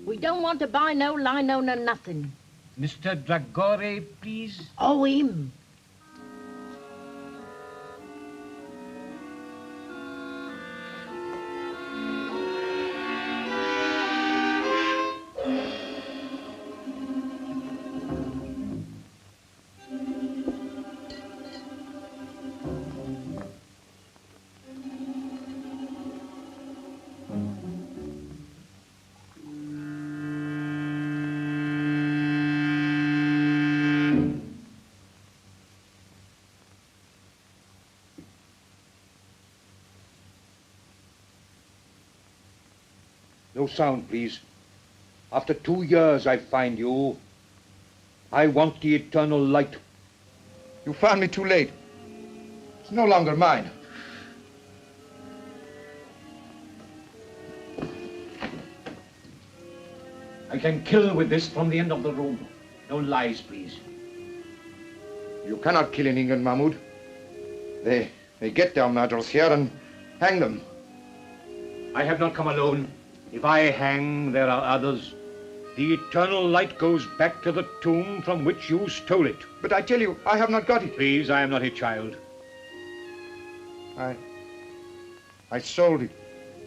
We don't want to buy no lino, no nothing. Mr. Dragore, please. Oh, him. No sound, please. After 2 years I find you. I want the eternal light. You found me too late. It's no longer mine. I can kill with this from the end of the room. No lies, please. You cannot kill in England, Mahmoud. They get their murderers here and hang them. I have not come alone. If I hang, there are others. The eternal light goes back to the tomb from which you stole it. But I tell you, I have not got it. Please, I am not a child. I sold it.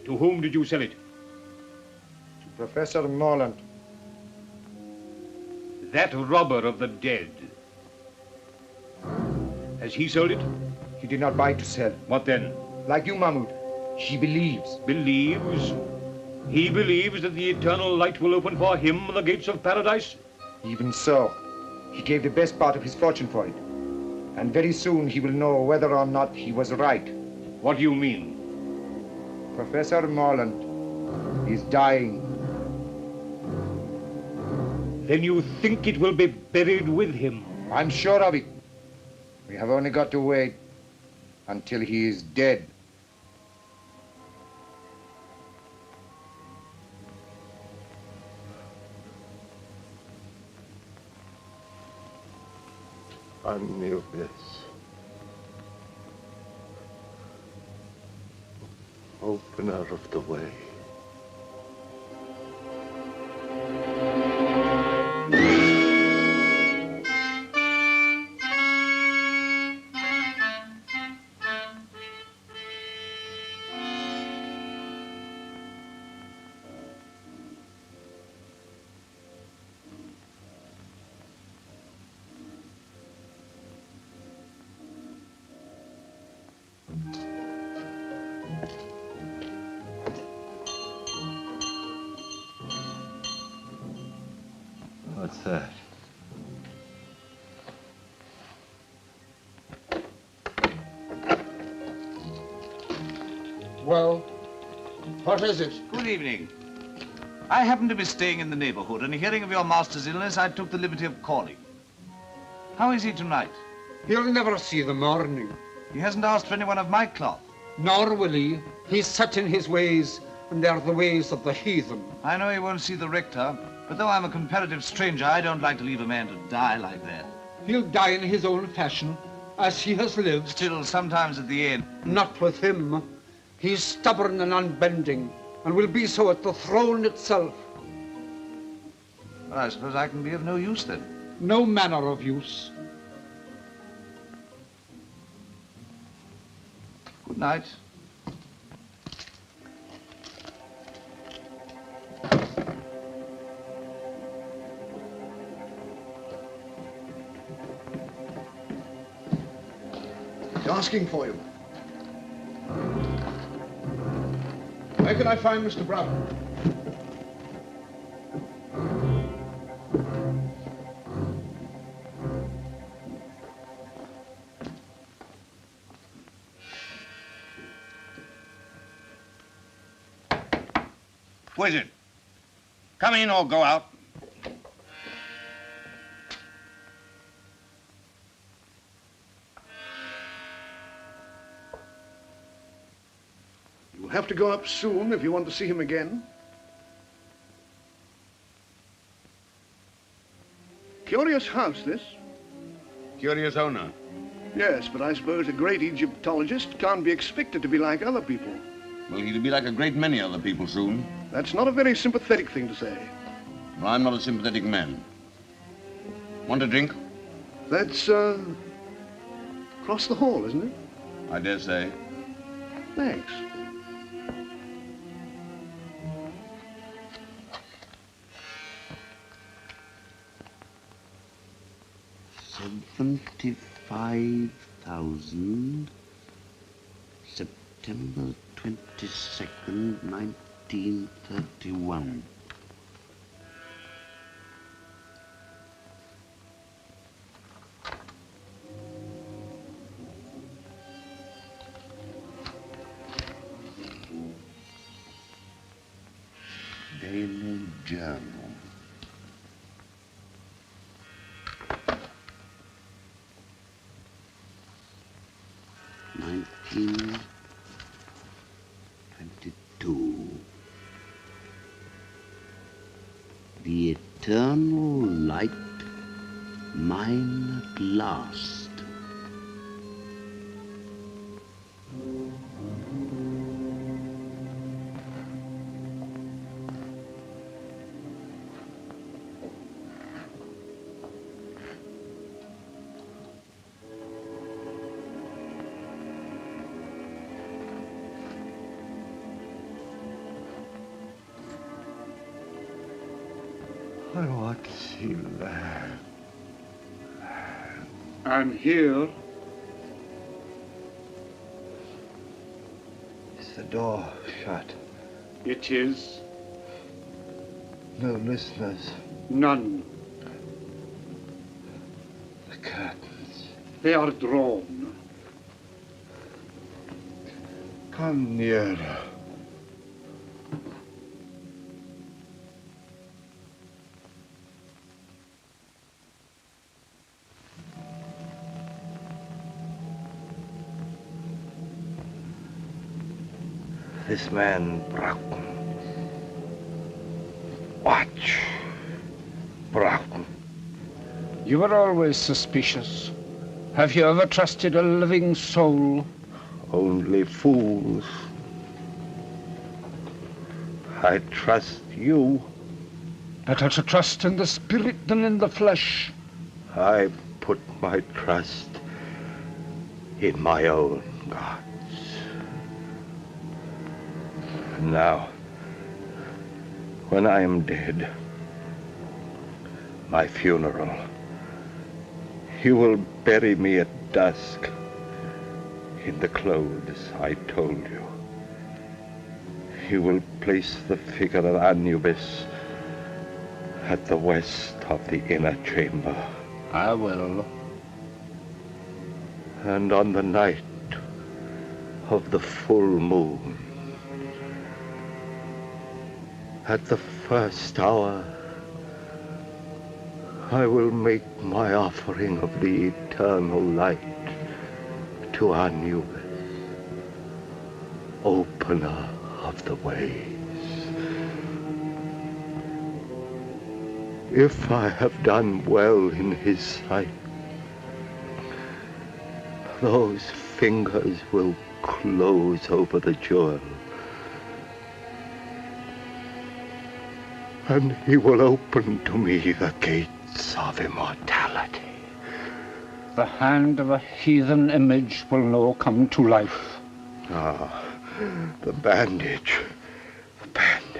To whom did you sell it? To Professor Morland. That robber of the dead. Has he sold it? He did not buy to sell. What then? Like you, Mahmoud. She believes. Believes? He believes that the eternal light will open for him the gates of paradise? Even so, he gave the best part of his fortune for it. And very soon he will know whether or not he was right. What do you mean? Professor Morland is dying. Then you think it will be buried with him? I'm sure of it. We have only got to wait until he is dead. I knew this. Opener of the way. What's that? Well, what is it? Good evening. I happen to be staying in the neighborhood, and hearing of your master's illness, I took the liberty of calling. How is he tonight? He'll never see the morning. He hasn't asked for anyone of my cloth. Nor will he. He's set in his ways, and they're the ways of the heathen. I know he won't see the rector, but though I'm a comparative stranger, I don't like to leave a man to die like that. He'll die in his own fashion, as he has lived. Still, sometimes at the end. Not with him. He's stubborn and unbending, and will be so at the throne itself. Well, I suppose I can be of no use then. No manner of use. Good night. He's asking for you. Where can I find Mr. Brown? Who is it? Come in or go out. You'll have to go up soon if you want to see him again. Curious house, this. Curious owner. Yes, but I suppose a great Egyptologist can't be expected to be like other people. Well, he'll be like a great many other people soon. That's not a very sympathetic thing to say. Well, I'm not a sympathetic man. Want a drink? That's, across the hall, isn't it? I dare say. Thanks. $75,000. September 22nd, 1931. Daily Journal. The eternal light, mine at last. I want to see land. I'm here. Is the door shut? It is. No listeners. None. The curtains. They are drawn. Come nearer. This man, Broughton. Watch. Broughton. You were always suspicious. Have you ever trusted a living soul? Only fools. I trust you. Better to trust in the spirit than in the flesh. I put my trust in my own gods. And now, when I am dead, my funeral, you will bury me at dusk in the clothes I told you. You will place the figure of Anubis at the west of the inner chamber. I will. And on the night of the full moon, at the first hour, I will make my offering of the eternal light to Anubis, opener of the ways. If I have done well in his sight, those fingers will close over the jewel, and he will open to me the gates of immortality. The hand of a heathen image will now come to life. Ah, the bandage. The bandage.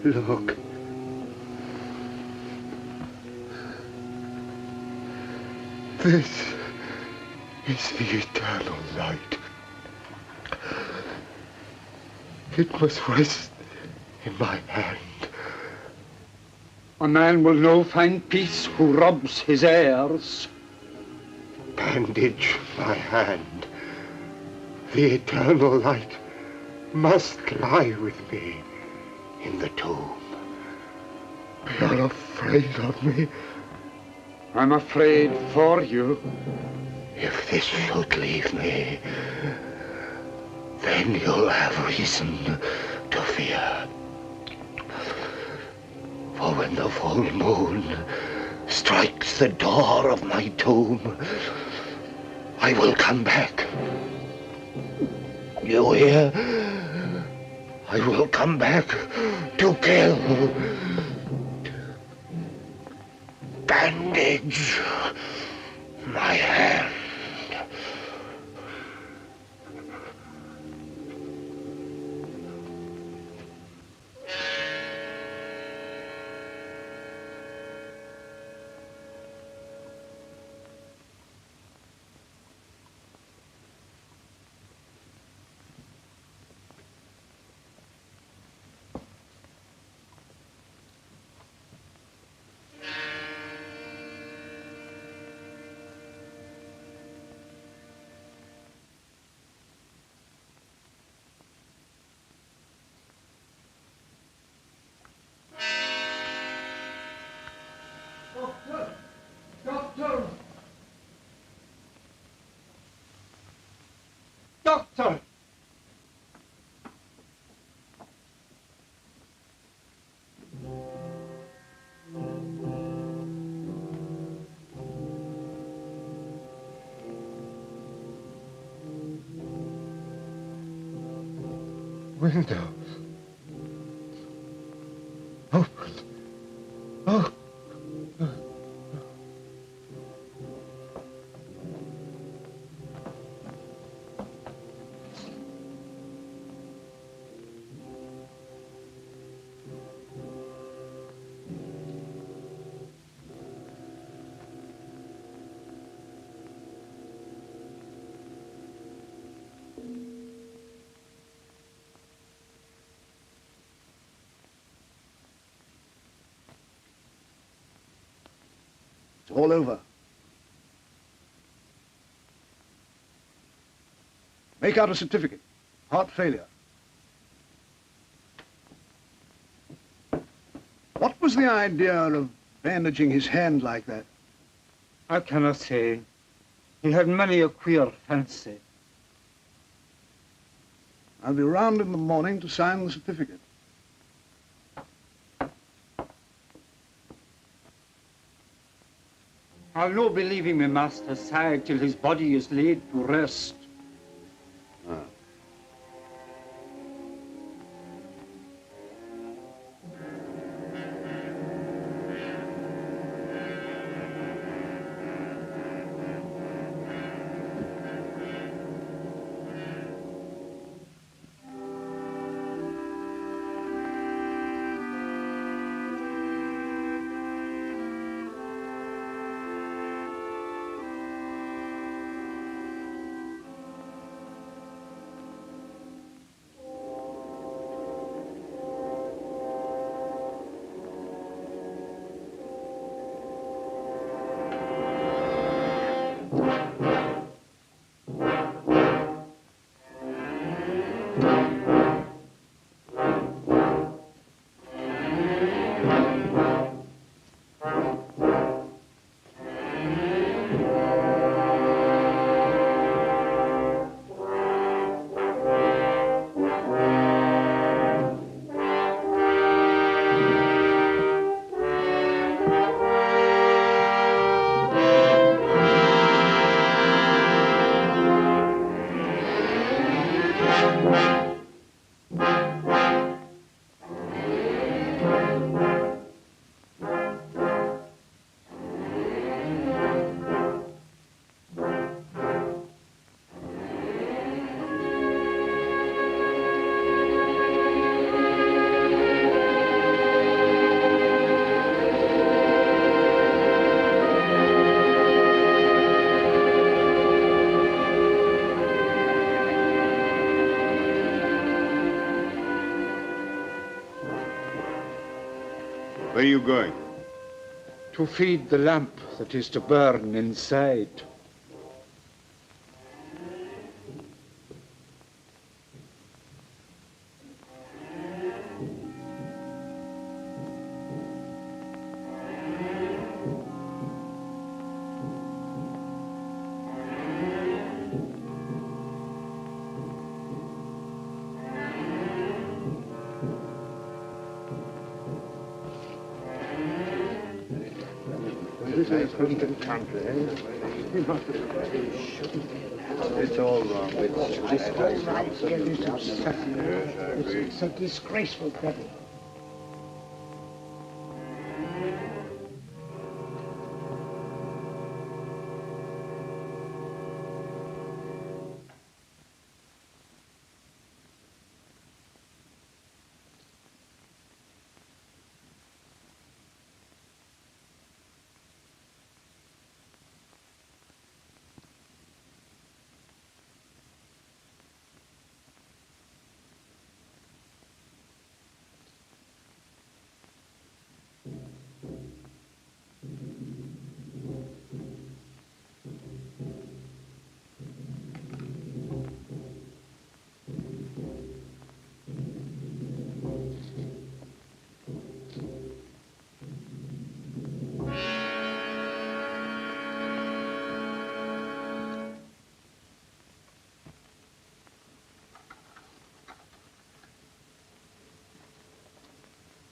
Look. This is the eternal light. It must rest in my hand. A man will now find peace who robs his heirs. Bandage my hand. The eternal light must lie with me in the tomb. You're afraid of me? I'm afraid for you. If this should leave me, then you'll have reason to fear. For when the full moon strikes the door of my tomb, I will come back. You hear? I will come back to kill. Bandage my hand. Doctor! Windows. Open. Oh. It's all over. Make out a certificate. Heart failure. What was the idea of bandaging his hand like that? I cannot say. He had many a queer fancy. I'll be round in the morning to sign the certificate. I'll no be leaving my master's side till his body is laid to rest. Where are you going? To feed the lamp that is to burn inside. Clinton country, eh? It's all wrong. It's a disgraceful betting.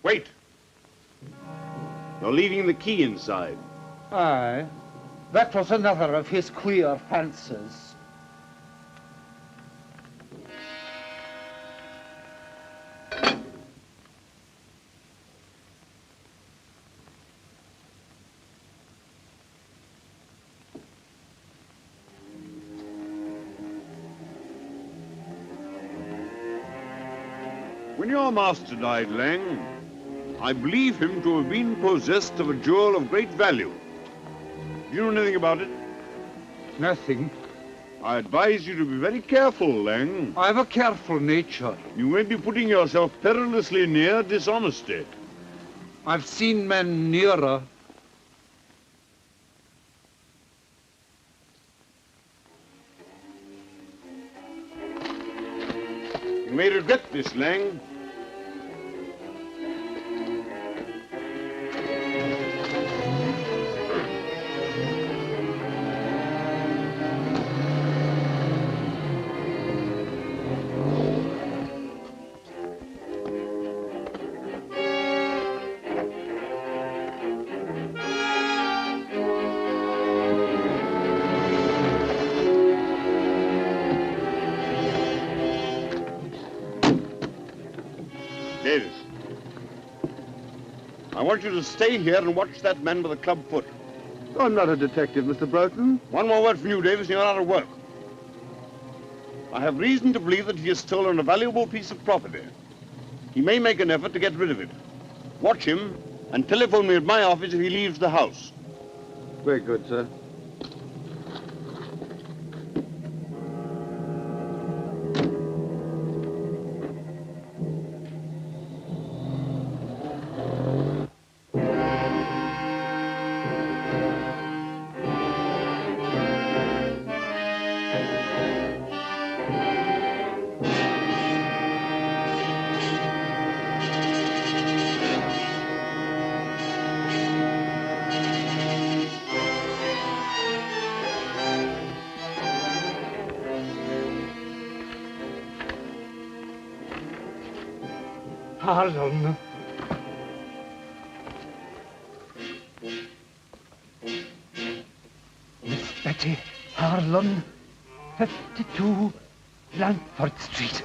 Wait. You're leaving the key inside. Aye. That was another of his queer fancies. When your master died, Lang, I believe him to have been possessed of a jewel of great value. Do you know anything about it? Nothing. I advise you to be very careful, Lang. I have a careful nature. You may be putting yourself perilously near dishonesty. I've seen men nearer. You may regret this, Lang. Davis, I want you to stay here and watch that man with the club foot. I'm not a detective, Mr. Broughton. One more word from you, Davis, and you're out of work. I have reason to believe that he has stolen a valuable piece of property. He may make an effort to get rid of it. Watch him and telephone me at my office if he leaves the house. Very good, sir. Harlan. Miss Betty Harlan, 52 Langford Street.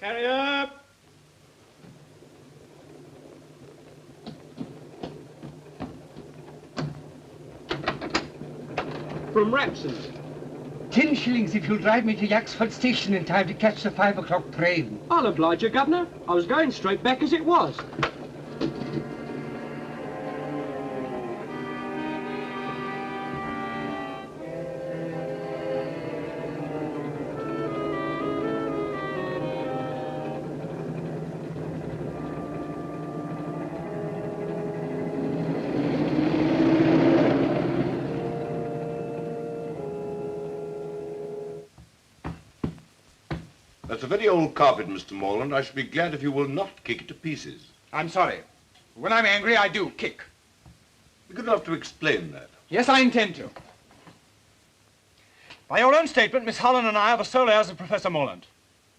Carry up! From Rapson. 10 shillings if you'll drive me to Yaxford Station in time to catch the 5 o'clock train. I'll oblige you, Governor. I was going straight back as it was. That's a very old carpet, Mr. Morland. I should be glad if you will not kick it to pieces. I'm sorry. When I'm angry, I do kick. Be good enough to explain that. Yes, I intend to. By your own statement, Miss Holland and I are the sole heirs of Professor Morland.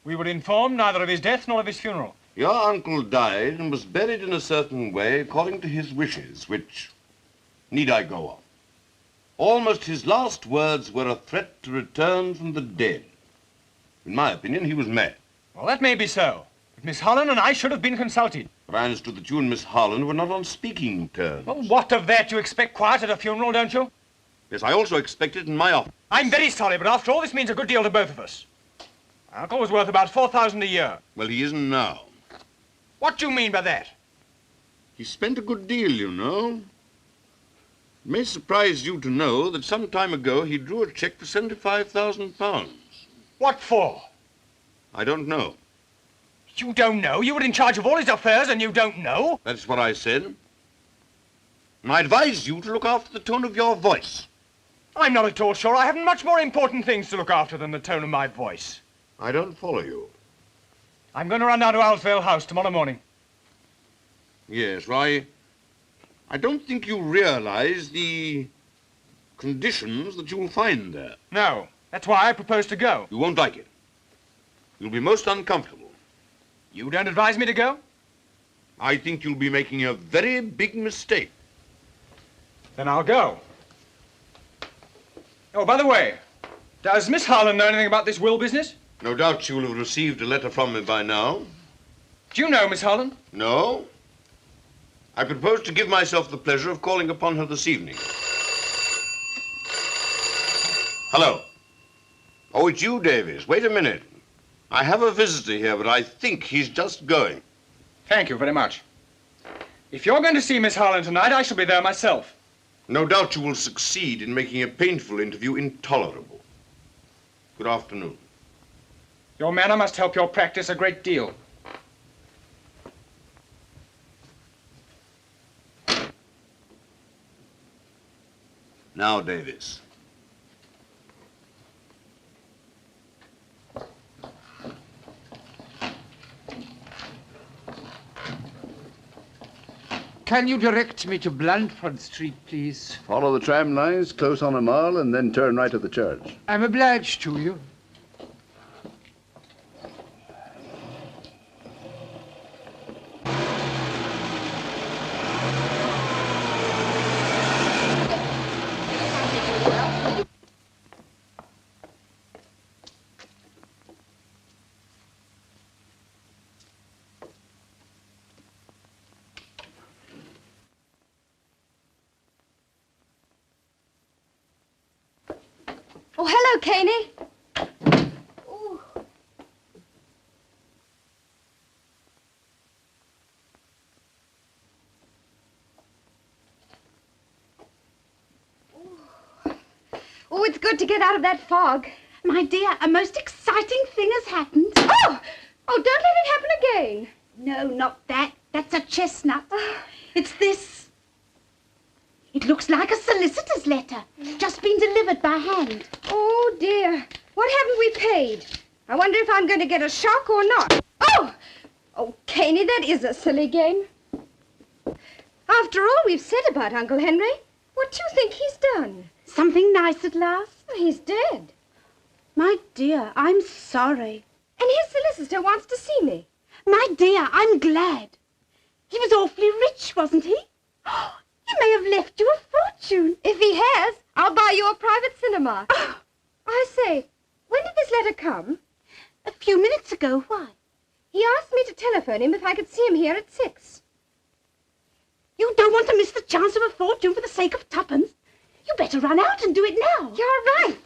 We were informed neither of his death nor of his funeral. Your uncle died and was buried in a certain way according to his wishes, which... need I go on? Almost his last words were a threat to return from the dead. In my opinion, he was mad. Well, that may be so. But Miss Holland and I should have been consulted. But I understood that you and Miss Holland were not on speaking terms. Well, what of that? You expect quiet at a funeral, don't you? Yes, I also expect it in my office. I'm very sorry, but after all, this means a good deal to both of us. My uncle was worth about $4,000 a year. Well, he isn't now. What do you mean by that? He spent a good deal, you know. It may surprise you to know that some time ago he drew a cheque for £75,000. What for? I don't know. You don't know? You were in charge of all his affairs and you don't know? That's what I said. And I advise you to look after the tone of your voice. I'm not at all sure. I haven't much more important things to look after than the tone of my voice. I don't follow you. I'm going to run down to Owlsvale House tomorrow morning. Yes, well, I don't think you realize the conditions that you'll find there. No. That's why I propose to go. You won't like it. You'll be most uncomfortable. You don't advise me to go? I think you'll be making a very big mistake. Then I'll go. Oh, by the way, does Miss Harlan know anything about this will business? No doubt she will have received a letter from me by now. Do you know Miss Harlan? No. I propose to give myself the pleasure of calling upon her this evening. Hello. Oh, it's you, Davies. Wait a minute. I have a visitor here, but I think he's just going. Thank you very much. If you're going to see Miss Harlan tonight, I shall be there myself. No doubt you will succeed in making a painful interview intolerable. Good afternoon. Your manner must help your practice a great deal. Now, Davies. Can you direct me to Blandford Street, please? Follow the tram lines close on a mile and then turn right at the church. I'm obliged to you. Oh, hello, Caney. Ooh. Oh, it's good to get out of that fog. My dear, a most exciting thing has happened. Oh! Oh, don't let it happen again. No, not that. That's a chestnut. It's this. It looks like a solicitor's letter. Just been delivered by hand. Oh, dear. What haven't we paid? I wonder if I'm going to get a shock or not. Oh! Oh, Caney, that is a silly game. After all we've said about Uncle Henry, what do you think he's done? Something nice at last? He's dead. My dear, I'm sorry. And his solicitor wants to see me. My dear, I'm glad. He was awfully rich, wasn't he? He may have left you a fortune. If he has, I'll buy you a private cinema. Oh, I say, when did this letter come? A few minutes ago. Why? He asked me to telephone him if I could see him here at 6. You don't want to miss the chance of a fortune for the sake of tuppence. You better run out and do it now. You're right.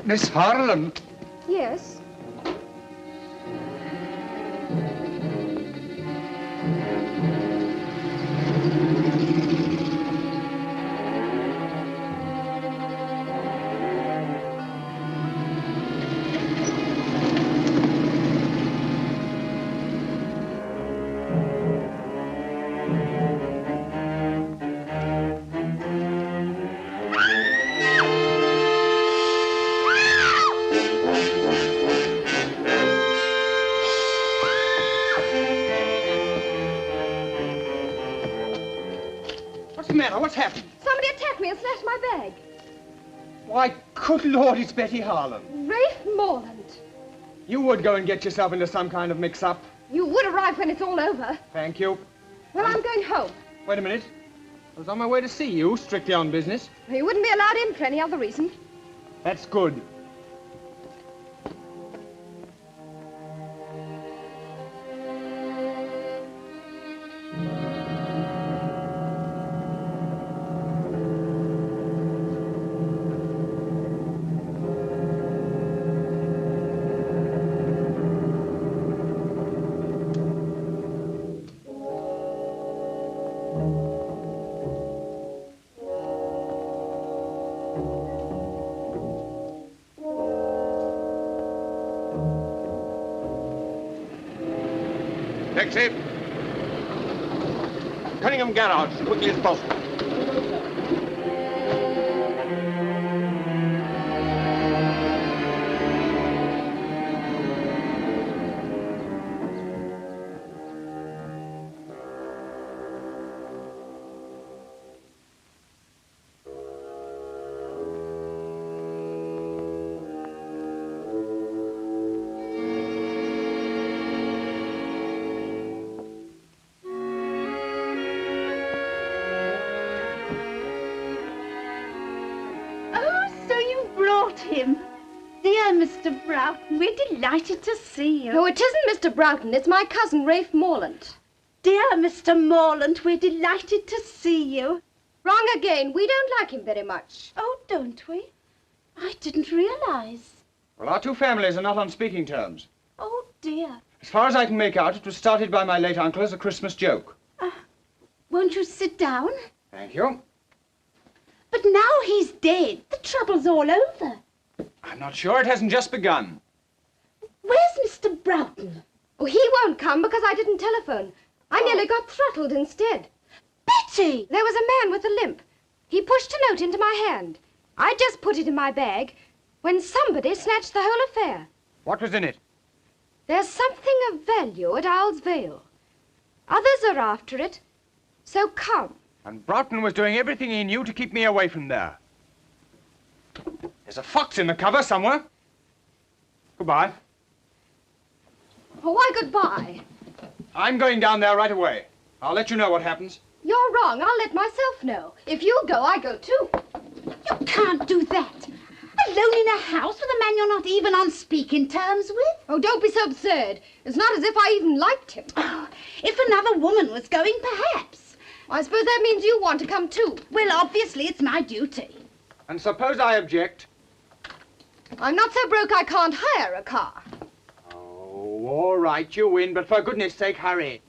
Miss Harlan. Yes? What's the matter? What's happened? Somebody attacked me and snatched my bag. Why, good Lord, it's Betty Harlan. Rafe Morland. You would go and get yourself into some kind of mix-up. You would arrive when it's all over. Thank you. Well, I'm going home. Wait a minute. I was on my way to see you, strictly on business. You wouldn't be allowed in for any other reason. That's good. Taxi. Cunningham Garage, as quickly as possible. Him. Dear Mr. Broughton, we're delighted to see you. No, it isn't Mr. Broughton. It's my cousin, Rafe Morland. Dear Mr. Morland, we're delighted to see you. Wrong again. We don't like him very much. Oh, don't we? I didn't realize. Well, our two families are not on speaking terms. Oh, dear. As far as I can make out, it was started by my late uncle as a Christmas joke. Won't you sit down? Thank you. But now he's dead. The trouble's all over. I'm not sure. It hasn't just begun. Where's Mr. Broughton? Oh, he won't come because I didn't telephone. I nearly got throttled instead. Betty! There was a man with a limp. He pushed a note into my hand. I just put it in my bag when somebody snatched the whole affair. What was in it? There's something of value at Owl's Vale. Others are after it, so come. And Broughton was doing everything he knew to keep me away from there. There's a fox in the cover somewhere. Goodbye. Oh, why goodbye? I'm going down there right away. I'll let you know what happens. You're wrong. I'll let myself know. If you go, I go too. You can't do that. Alone in a house with a man you're not even on speaking terms with? Oh, don't be so absurd. It's not as if I even liked him. Oh, if another woman was going, perhaps. I suppose that means you want to come too. Well, obviously, it's my duty. And suppose I object? I'm not so broke I can't hire a car. Oh, all right, you win, but for goodness sake, hurry.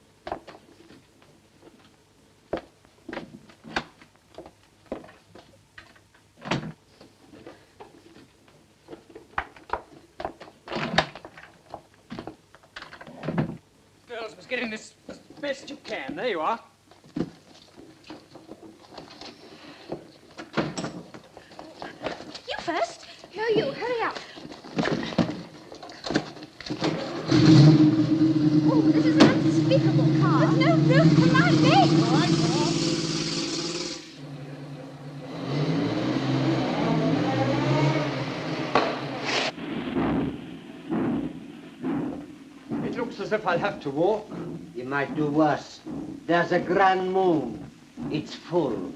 Girls must get in this as best you can. There you are. You first. No, you. Hurry up. Oh, this is an unspeakable car. There's no room for my legs. All right, go on. It looks as if I'll have to walk. You might do worse. There's a grand moon. It's full.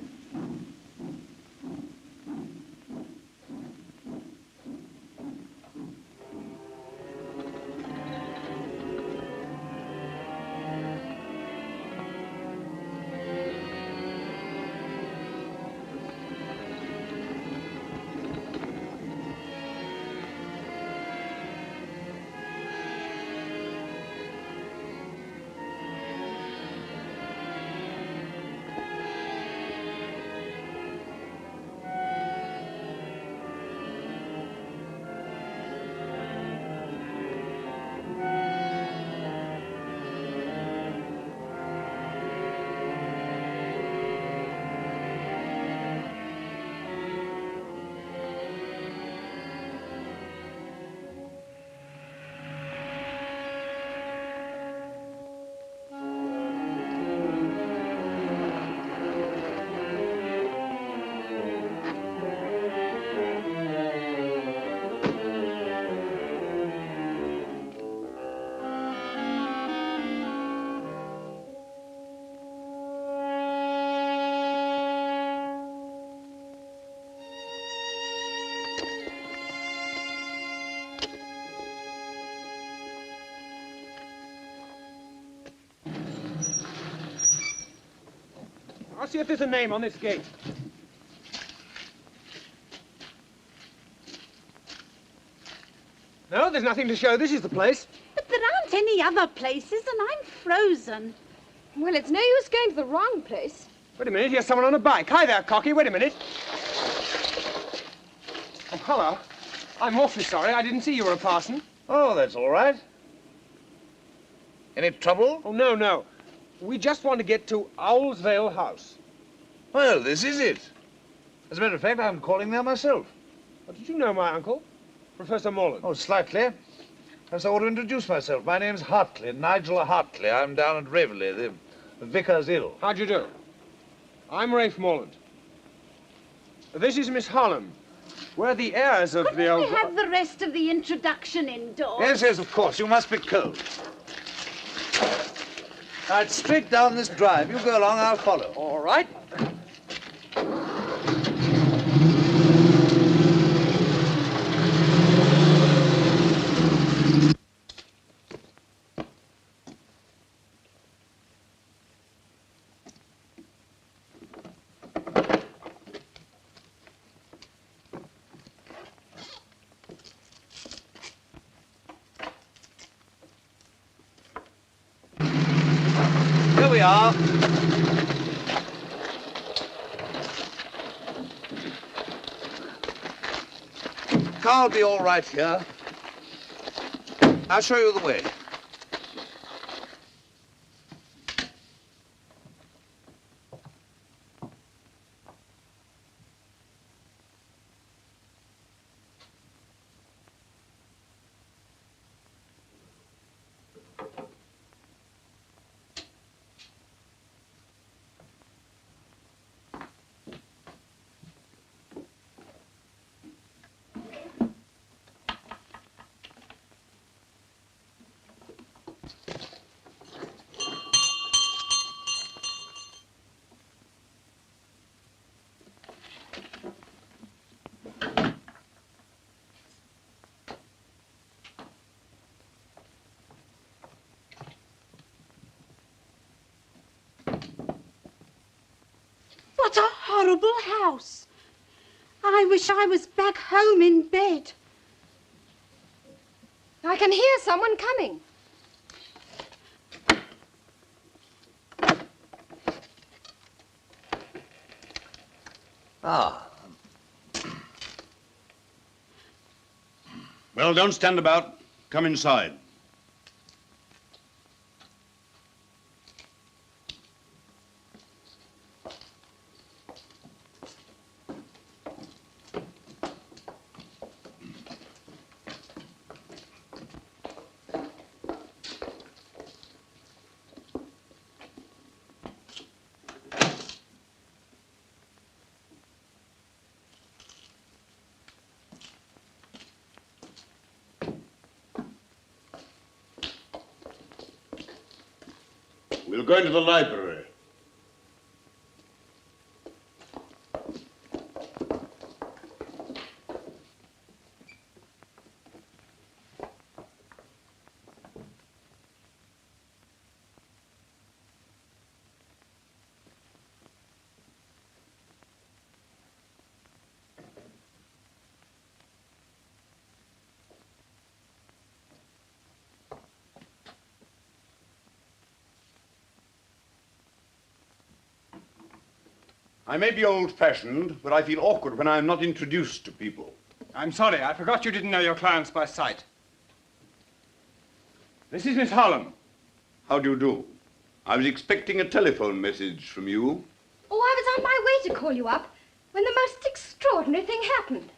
I'll see if there's a name on this gate. No, there's nothing to show. This is the place. But there aren't any other places, and I'm frozen. Well, it's no use going to the wrong place. Wait a minute, here's someone on a bike. Hi there, Cocky. Wait a minute. Oh, hello. I'm awfully sorry. I didn't see you were a parson. Oh, that's all right. Any trouble? Oh, no, no. We just want to get to Owl's Vale House. Well, this is it. As a matter of fact, I'm calling there myself. Well, did you know my uncle, Professor Morland? Oh, slightly. Perhaps I ought to introduce myself. My name's Hartley, Nigel Hartley. I'm down at Raveley. The vicar's ill. How'd you do? I'm Rafe Morland. This is Miss Holland. We're the heirs of Couldn't the old... we have the rest of the introduction indoors? Yes, yes, of course. You must be cold. Now, it's straight down this drive. You go along, I'll follow. All right. Here we are. Car'll be all right here. I'll show you the way. What a horrible house. I wish I was back home in bed. I can hear someone coming. Ah. Well, don't stand about. Come inside. We'll go into the library. I may be old-fashioned, but I feel awkward when I'm not introduced to people. I'm sorry, I forgot you didn't know your clients by sight. This is Miss Holland. How do you do? I was expecting a telephone message from you. Oh, I was on my way to call you up when the most extraordinary thing happened.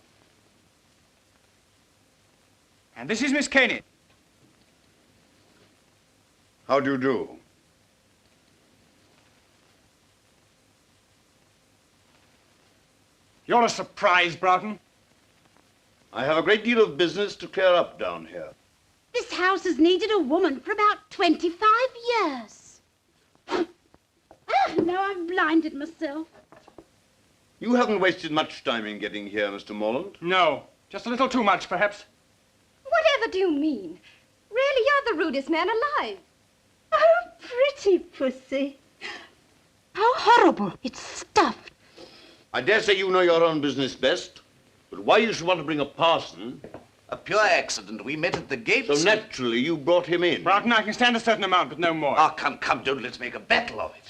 And this is Miss Caney. How do you do? You're a surprise, Broughton. I have a great deal of business to clear up down here. This house has needed a woman for about 25 years. Now I've blinded myself. You haven't wasted much time in getting here, Mr. Morland. No, just a little too much, perhaps. Whatever do you mean? Really, you're the rudest man alive. Oh, pretty pussy. How horrible. It's stuffed. I dare say you know your own business best, but why you should want to bring a parson... A pure accident. We met at the gates. So naturally you brought him in. Broughton, I can stand a certain amount, but no more. Ah, come, come, don't let's make a battle of it.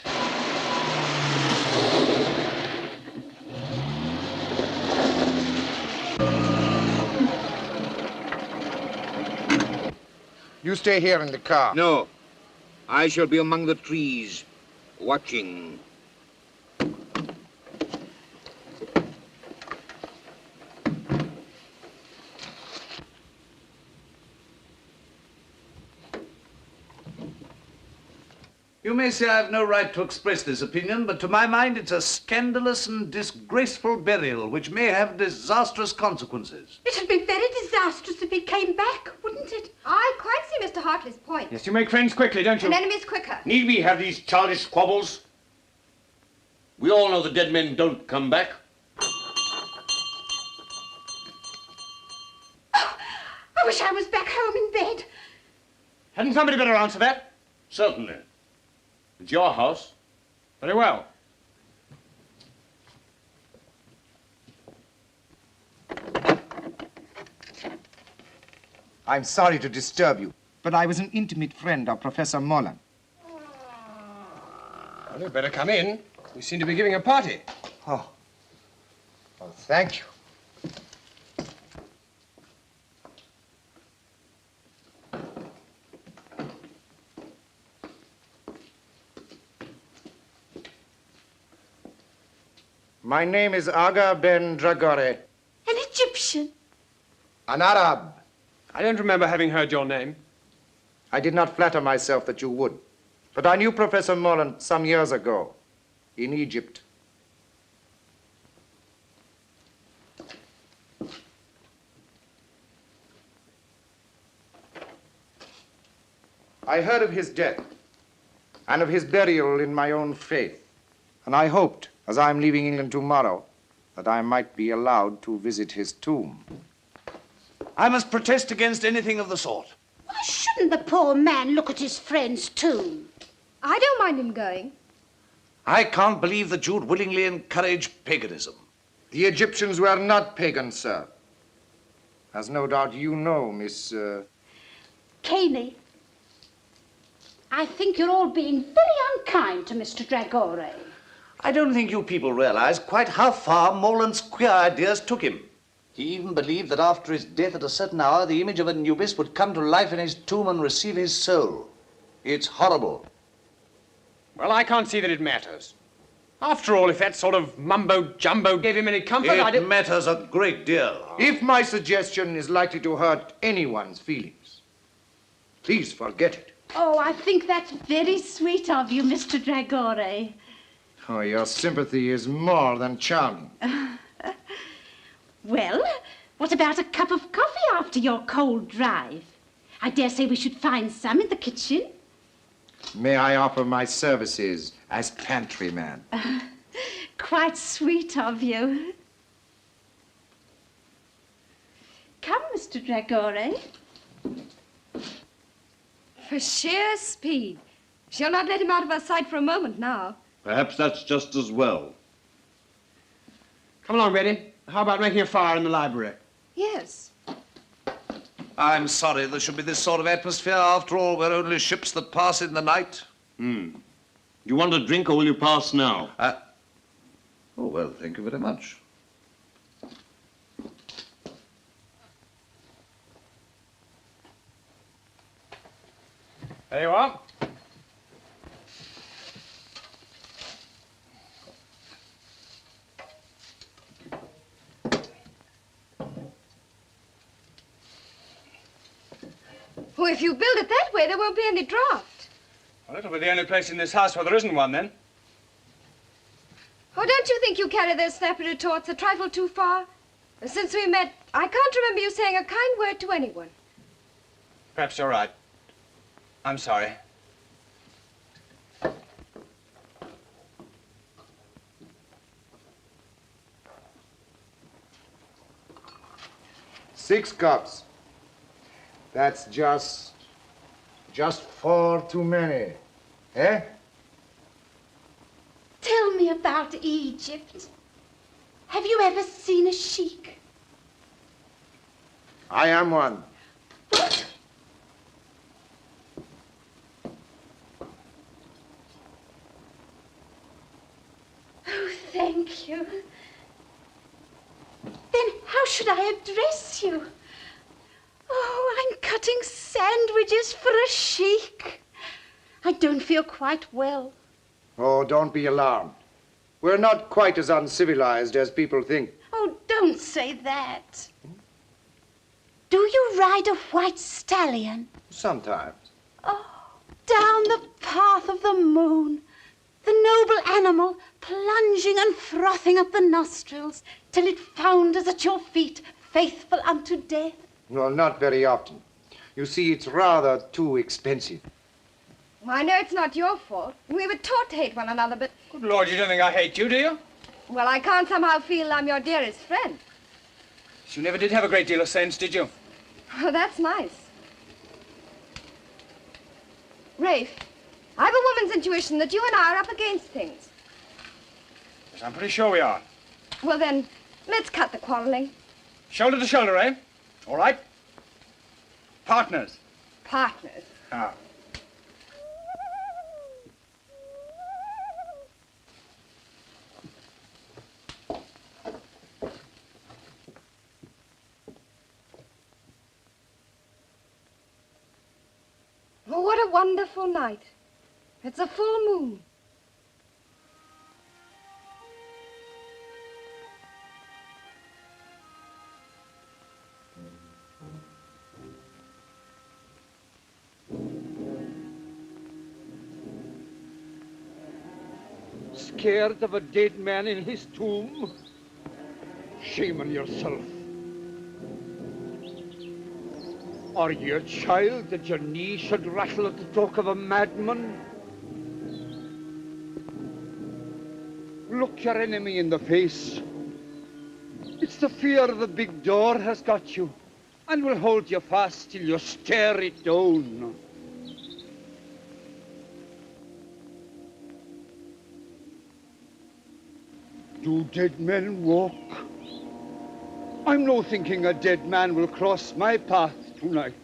You stay here in the car. No. I shall be among the trees, watching. You may say I've no right to express this opinion, but to my mind it's a scandalous and disgraceful burial which may have disastrous consequences. It'd be very disastrous if it came back, wouldn't it? I quite see Mr. Hartley's point. Yes, you make friends quickly, don't you? And enemies quicker. Need we have these childish squabbles? We all know the dead men don't come back. Oh, I wish I was back home in bed. Hadn't somebody better answer that? Certainly. It's your house. Very well. I'm sorry to disturb you, but I was an intimate friend of Professor Mullen. Well, you'd better come in. We seem to be giving a party. Oh. Oh, thank you. My name is Aga Ben Dragore. An Egyptian. An Arab. I don't remember having heard your name. I did not flatter myself that you would. But I knew Professor Mullen some years ago in Egypt. I heard of his death and of his burial in my own faith. And I hoped, as I'm leaving England tomorrow, that I might be allowed to visit his tomb. I must protest against anything of the sort. Why shouldn't the poor man look at his friend's tomb? I don't mind him going. I can't believe that you'd willingly encourage paganism. The Egyptians were not pagans, sir. As no doubt you know, Miss... Caney, I think you're all being very unkind to Mr. Dragore. I don't think you people realize quite how far Morland's queer ideas took him. He even believed that after his death at a certain hour, the image of Anubis would come to life in his tomb and receive his soul. It's horrible. Well, I can't see that it matters. After all, if that sort of mumbo-jumbo gave him any comfort, It matters a great deal. If my suggestion is likely to hurt anyone's feelings, please forget it. Oh, I think that's very sweet of you, Mr. Dragore. Oh, your sympathy is more than charming. Well, what about a cup of coffee after your cold drive? I dare say we should find some in the kitchen. May I offer my services as pantryman? Quite sweet of you. Come, Mr. Dragore. For sheer speed. She'll not let him out of her sight for a moment now. Perhaps that's just as well. Come along, Betty. How about making a fire in the library? Yes. I'm sorry there should be this sort of atmosphere. After all, we're only ships that pass in the night. Do you want a drink or will you pass now? Oh, well, thank you very much. There you are. Well, if you build it that way, there won't be any draft. Well, it'll be the only place in this house where there isn't one, then. Oh, don't you think you carry those snappy retorts a trifle too far? Since we met, I can't remember you saying a kind word to anyone. Perhaps you're right. I'm sorry. Six cups. That's just 4 too many. Eh? Tell me about Egypt. Have you ever seen a sheik? I am one. What? Oh, thank you. Then how should I address you? Oh, I'm cutting sandwiches for a sheik. I don't feel quite well. Oh, don't be alarmed. We're not quite as uncivilized as people think. Oh, don't say that. Do you ride a white stallion? Sometimes. Oh, down the path of the moon, the noble animal plunging and frothing at the nostrils till it founders at your feet, faithful unto death. Well, not very often. You see, it's rather too expensive. I know it's not your fault. We were taught to hate one another, but... Good Lord, you don't think I hate you, do you? Well, I can't somehow feel I'm your dearest friend. You never did have a great deal of sense, did you? Oh, that's nice. Rafe, I have a woman's intuition that you and I are up against things. Yes, I'm pretty sure we are. Well, then, let's cut the quarreling. Shoulder to shoulder, eh? All right. Partners. Partners. Ah. Oh, what a wonderful night. It's a full moon. Scared of a dead man in his tomb? Shame on yourself. Are ye a child that your knee should rattle at the talk of a madman? Look your enemy in the face. It's the fear of the big door has got you, and will hold you fast till you stare it down. Do dead men walk? I'm no thinking a dead man will cross my path tonight.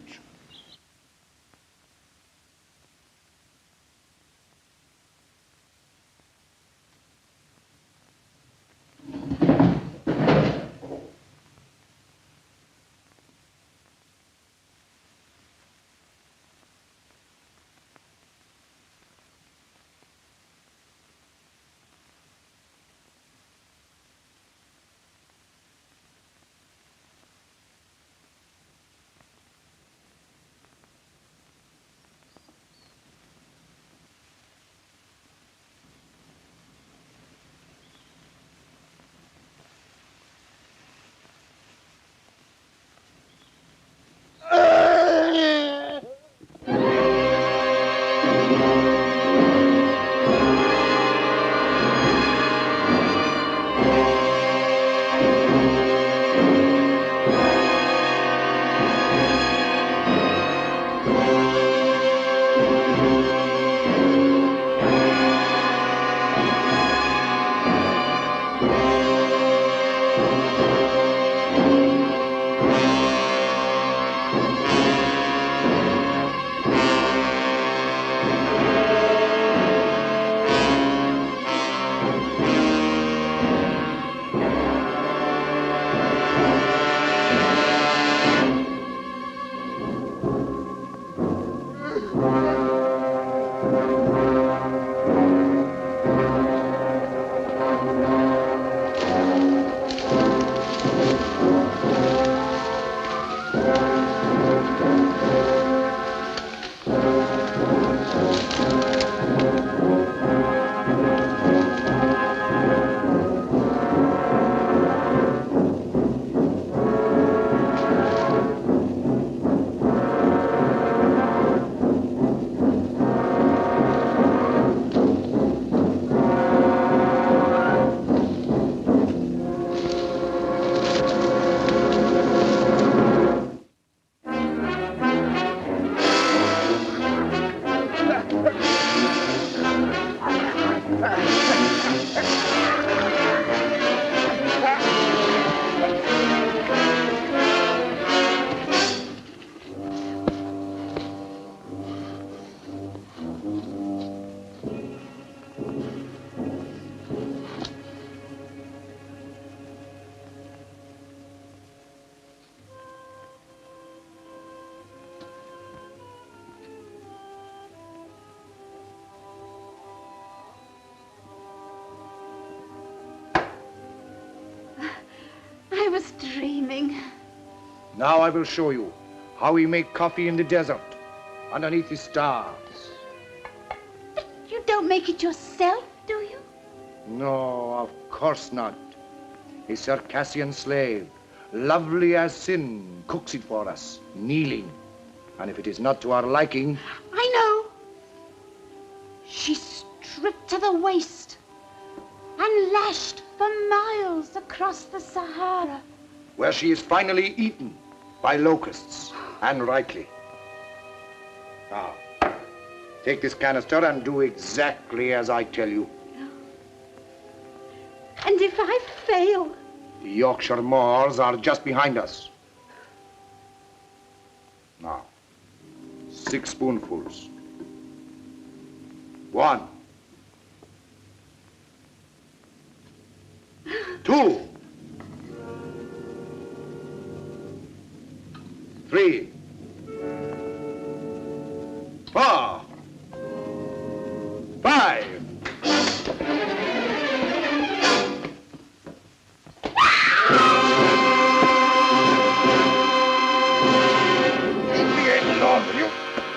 I was dreaming. Now I will show you how we make coffee in the desert, underneath the stars. But you don't make it yourself, do you? No, of course not. A Circassian slave, lovely as sin, cooks it for us, kneeling. And if it is not to our liking... I know. She's stripped to the waist and lashed for miles across the Sahara. where she is finally eaten by locusts, and rightly. Now, take this canister and do exactly as I tell you. And if I fail? The Yorkshire moors are just behind us. Now, 6 spoonfuls. 1. 2. 3. 4. 5.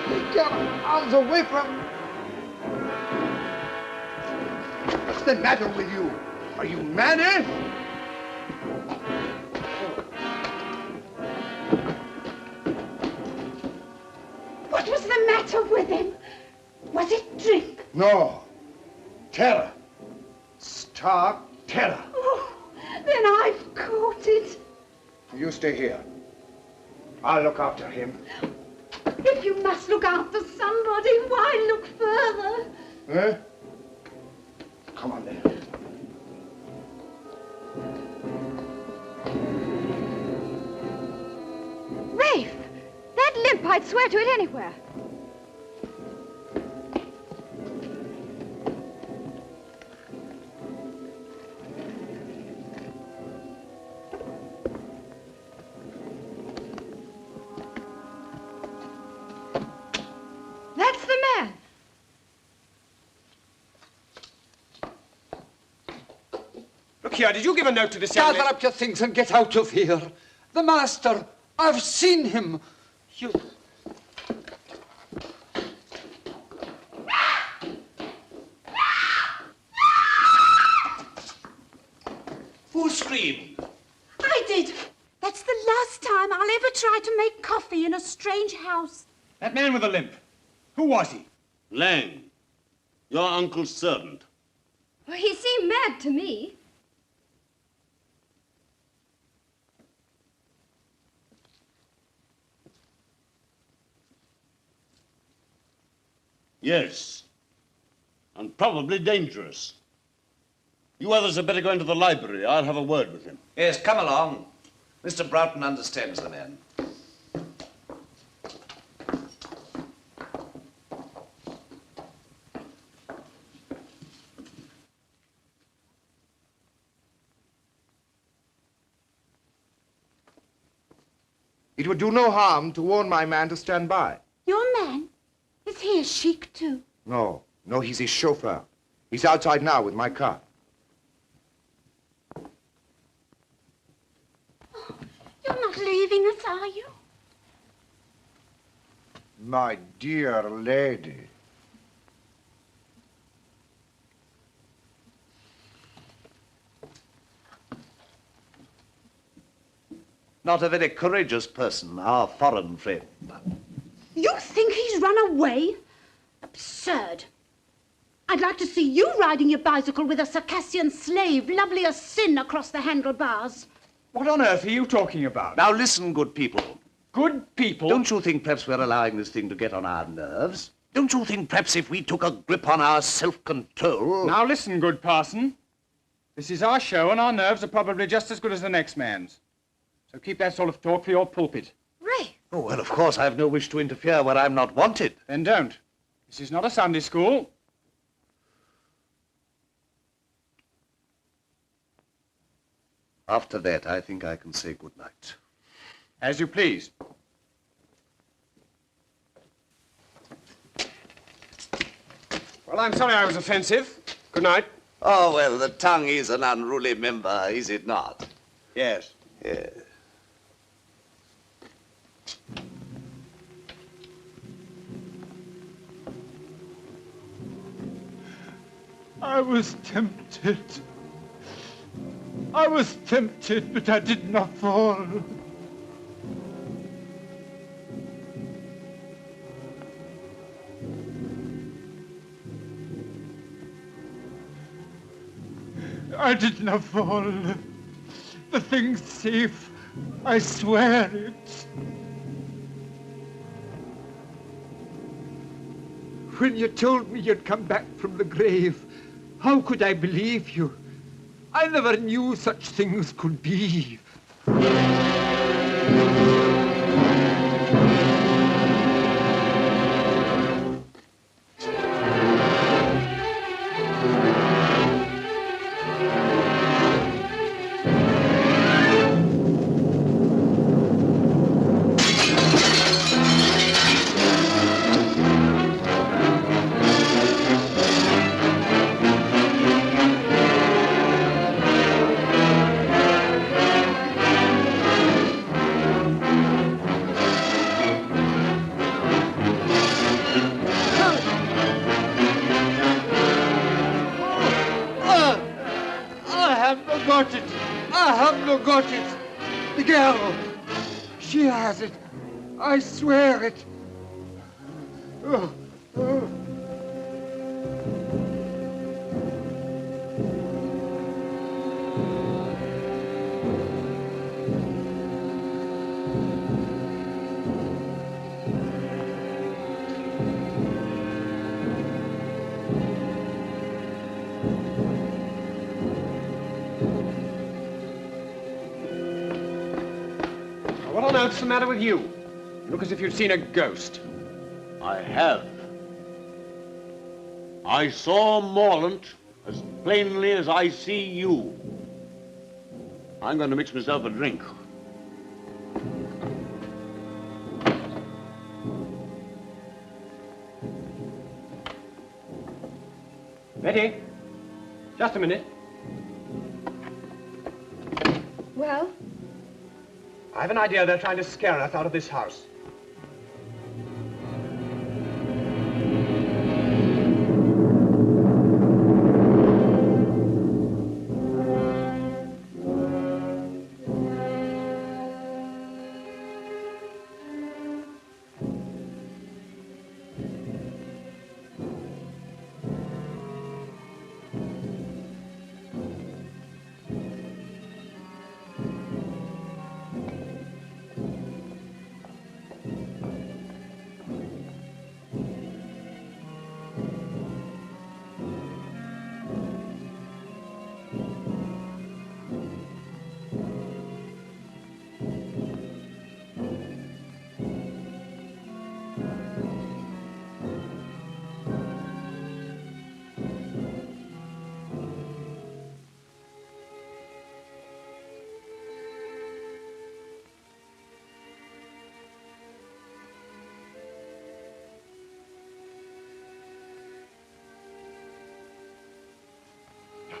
Get your arms away from... What's the matter with you? Are you mad, eh? What was the matter with him? Was it drink? No. Terror. Stark terror. Oh, then I've caught it. You stay here. I'll look after him. If you must look after somebody, why look further? Eh? Come on then. Rafe! That limp, I'd swear to it anywhere. That's the man. Look here, did you give a note to this young Gather up your things and get out of here. The master, I've seen him. You... Who screamed? I did. That's the last time I'll ever try to make coffee in a strange house. That man with the limp. Who was he? Lang, your uncle's servant. Well, he seemed mad to me. Yes, and probably dangerous. You others had better go into the library. I'll have a word with him. Yes, come along. Mr. Broughton understands the man. It would do no harm to warn my man to stand by. Your man? Is he a sheik too? No, he's his chauffeur. He's outside now with my car. Oh, you're not leaving us, are you? My dear lady. Not a very courageous person, our foreign friend. You think he's run away? Absurd. I'd like to see you riding your bicycle with a Circassian slave, lovely as sin, across the handlebars. What on earth are you talking about? Now listen, good people. Good people? Don't you think perhaps we're allowing this thing to get on our nerves? Don't you think perhaps if we took a grip on our self-control... Now listen, good parson. This is our show and our nerves are probably just as good as the next man's. So keep that sort of talk for your pulpit. Ray! Oh, well, of course, I've no wish to interfere where I'm not wanted. Then don't. This is not a Sunday school. After that, I think I can say good night. As you please. Well, I'm sorry I was offensive. Good night. Oh, well, the tongue is an unruly member, is it not? Yes. Yes. I was tempted. I was tempted, but I did not fall. I did not fall. The thing's safe. I swear it. When you told me you'd come back from the grave, how could I believe you? I never knew such things could be. Got it. The girl. She has it. I swear it. What on earth's the matter with you? You look as if you'd seen a ghost. I have. I saw Morland as plainly as I see you. I'm going to mix myself a drink. Betty, just a minute. Well? I have an idea they're trying to scare us out of this house.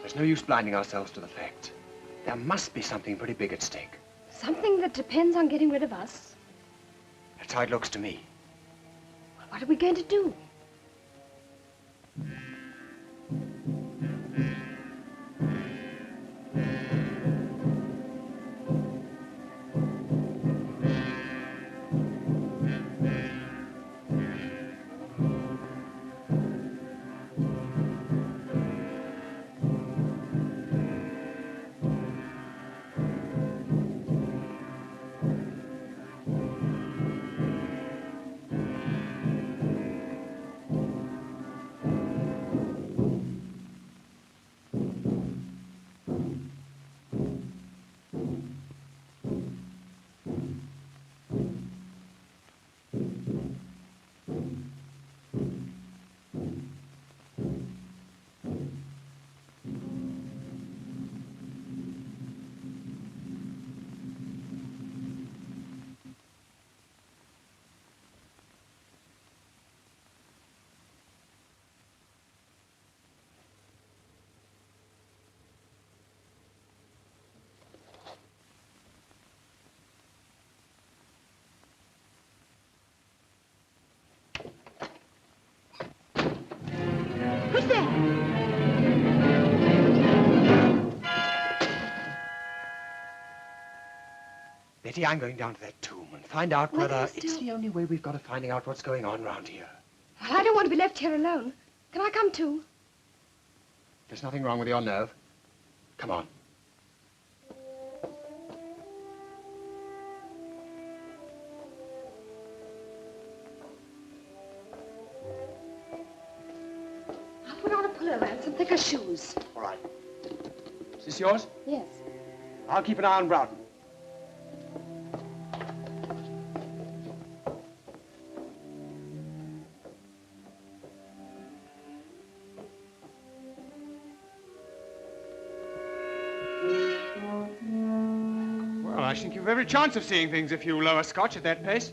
There's no use blinding ourselves to the facts. There must be something pretty big at stake. Something that depends on getting rid of us. That's how it looks to me. What are we going to do? Who's there? Betty, I'm going down to that tomb and find out whether it's the only way we've got of finding out what's going on around here. Well, I don't want to be left here alone. Can I come too? There's nothing wrong with your nerve. Come on. I'll put on a pullover and some thicker shoes. All right. Is this yours? Yes. I'll keep an eye on Broughton. Well, I think you've every chance of seeing things if you lower Scotch at that pace.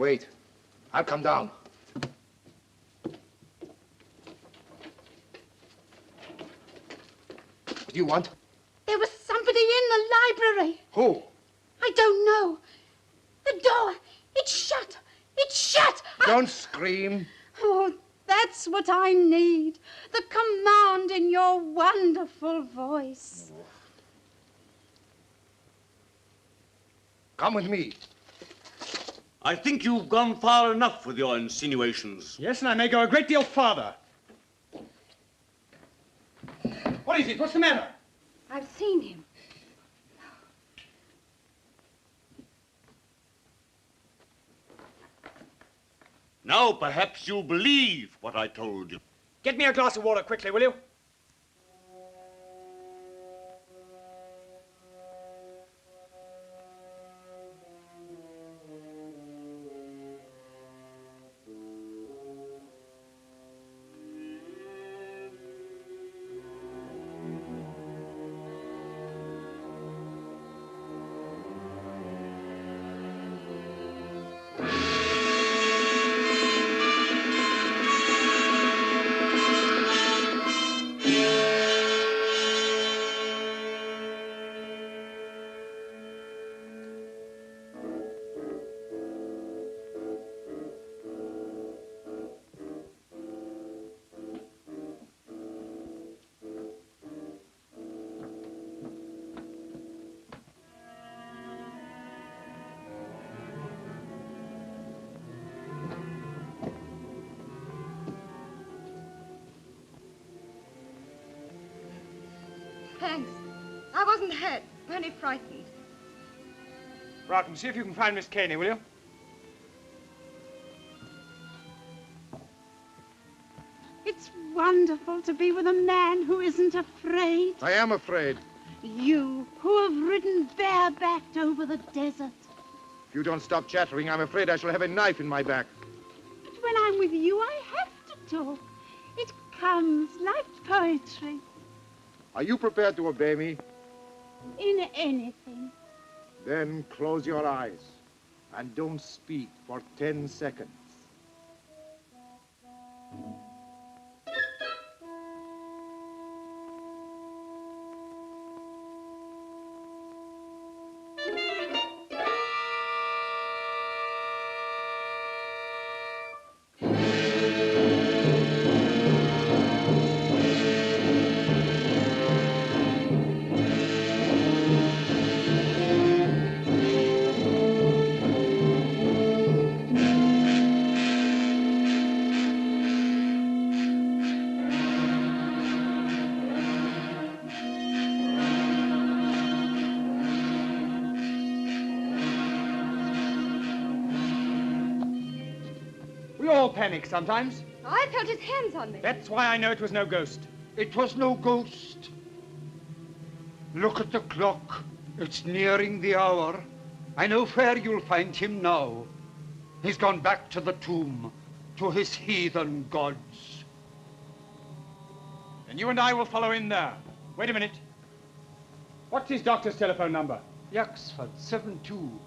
Wait. I'll come down. What do you want? There was somebody in the library. Who? I don't know. The door, it's shut. It's shut. Don't scream. Oh, that's what I need. The command in your wonderful voice. Come with me. I think you've gone far enough with your insinuations. Yes, and I may go a great deal farther. What is it? What's the matter? I've seen him. Now perhaps you'll believe what I told you. Get me a glass of water quickly, will you? Thanks. I wasn't hurt, only frightened. Broughton, see if you can find Miss Caney, will you? It's wonderful to be with a man who isn't afraid. I am afraid. You, who have ridden barebacked over the desert. If you don't stop chattering, I'm afraid I shall have a knife in my back. But when I'm with you, I have to talk. It comes like poetry. Are you prepared to obey me? In anything. Then close your eyes and don't speak for 10 seconds. We all panic sometimes. I felt his hands on me. That's why I know it was no ghost. It was no ghost. Look at the clock. It's nearing the hour. I know where you'll find him now. He's gone back to the tomb, to his heathen gods. And you and I will follow in there. Wait a minute. What's his doctor's telephone number? Yaxford 72.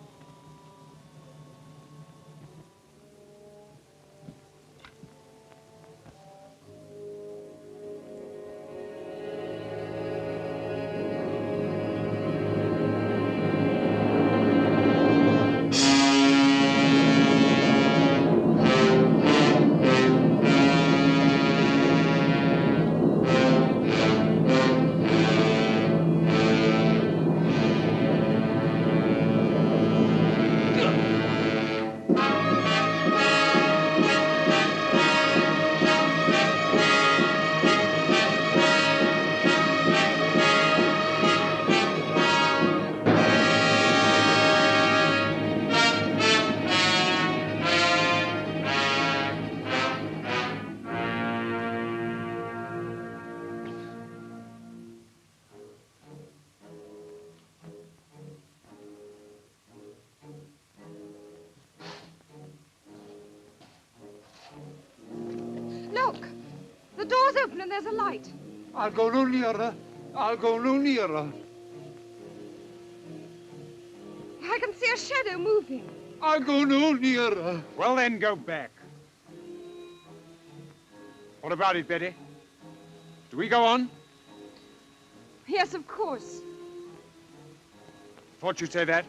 Look, the door's open and there's a light. I'll go no nearer. I'll go no nearer. I can see a shadow moving. I'll go no nearer. Well, then, go back. What about it, Betty? Do we go on? Yes, of course. Thought you'd say that.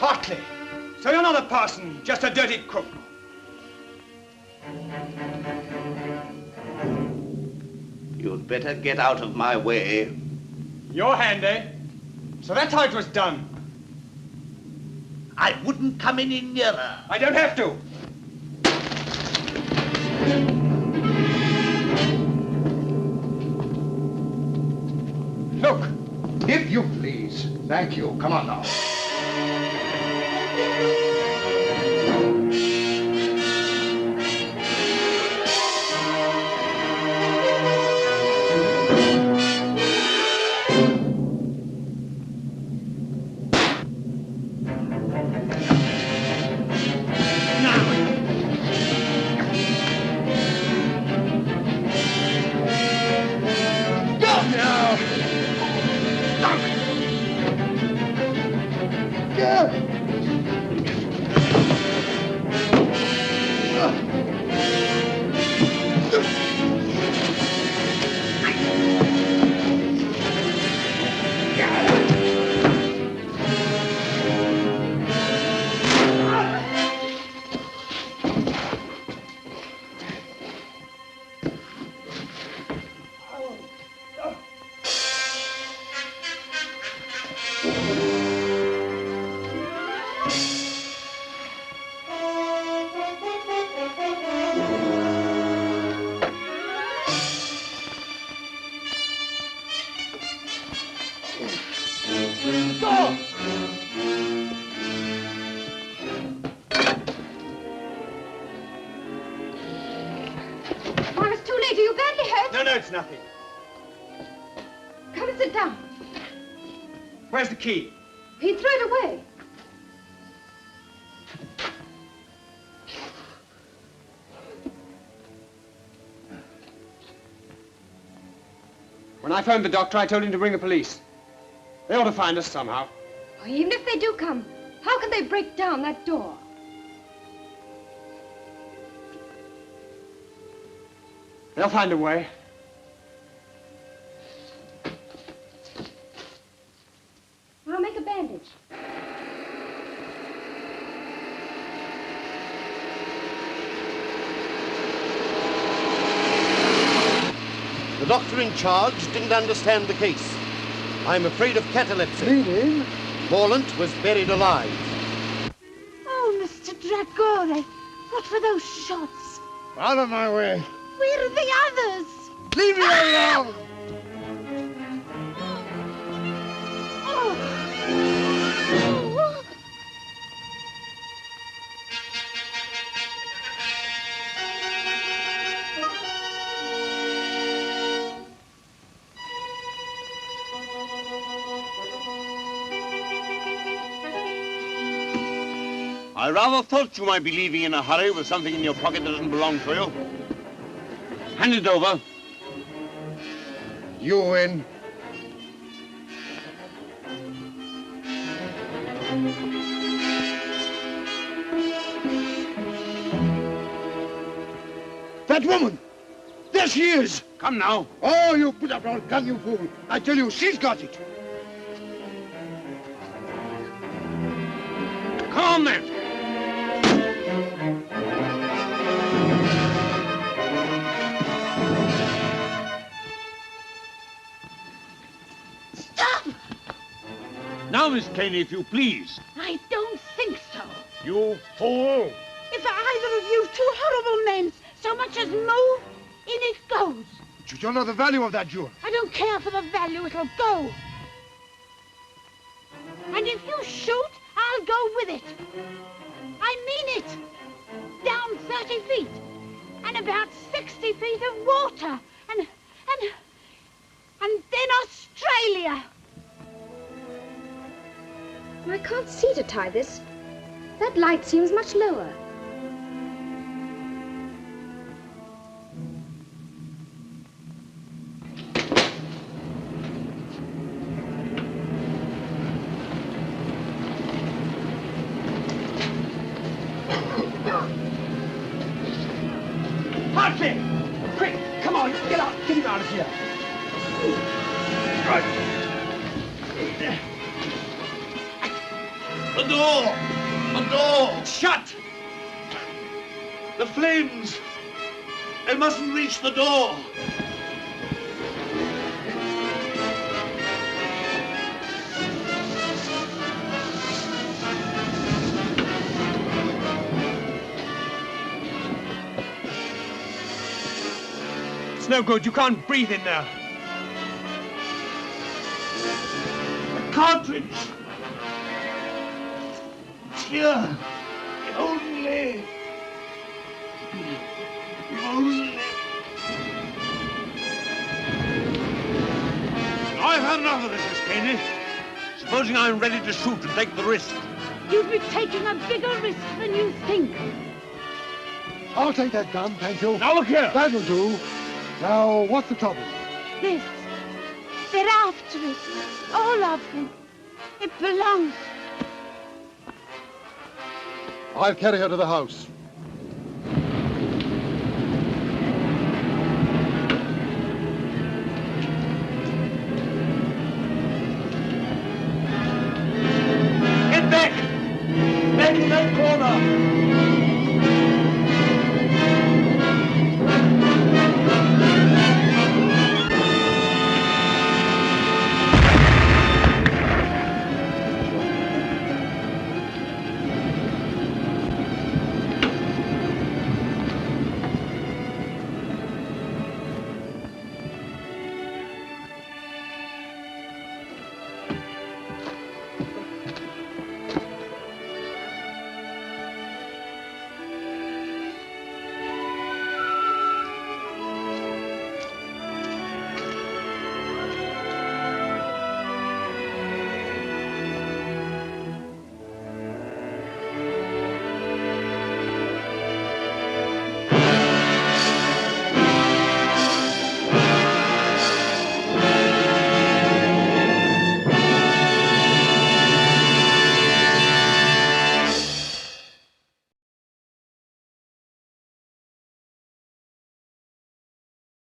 Hartley! So you're not a parson, just a dirty crook. You'd better get out of my way. Your hand, eh? So that's how it was done. I wouldn't come any nearer. I don't have to. Look, if you please. Thank you. Come on now. No, it's nothing. Come and sit down. Where's the key? He threw it away. When I phoned the doctor, I told him to bring the police. They ought to find us somehow. Oh, even if they do come, how can they break down that door? They'll find a way. I'll make a bandage. The doctor in charge didn't understand the case. I'm afraid of catalepsy. Meaning? Morlant was buried alive. Oh, Mr. Dragore, what were those shots? Out of my way. Where are the others? Leave me alone! I rather thought you might be leaving in a hurry with something in your pocket that doesn't belong to you. Hand it over. You win. That woman! There she is! Come now. Oh, you put up your gun, you fool! I tell you, she's got it! Come on then. Stop! Now, Miss Caney, if you please. I don't think so. You fool. If either of you two horrible men so much as move, in it goes. You don't know the value of that jewel. I don't care for the value, it'll go. And if you shoot, I'll go with it. I mean it. Down 30 feet. And about 60 feet of water. And then Australia. I can't see to tie this. That light seems much lower. Hartley! Quick, come on, get out, get him out of here. Right. The door! The door! Shut! The flames! They mustn't reach the door! It's no good, you can't breathe in there. A cartridge! It's here! If only... If only... I've had enough of this, Miss Caney. Supposing I'm ready to shoot and take the risk. You'd be taking a bigger risk than you think. I'll take that gun, thank you. Now look here. That'll do. Now, what's the trouble? This. They're after it. All of them. It belongs. I'll carry her to the house. Get back! Back in that corner!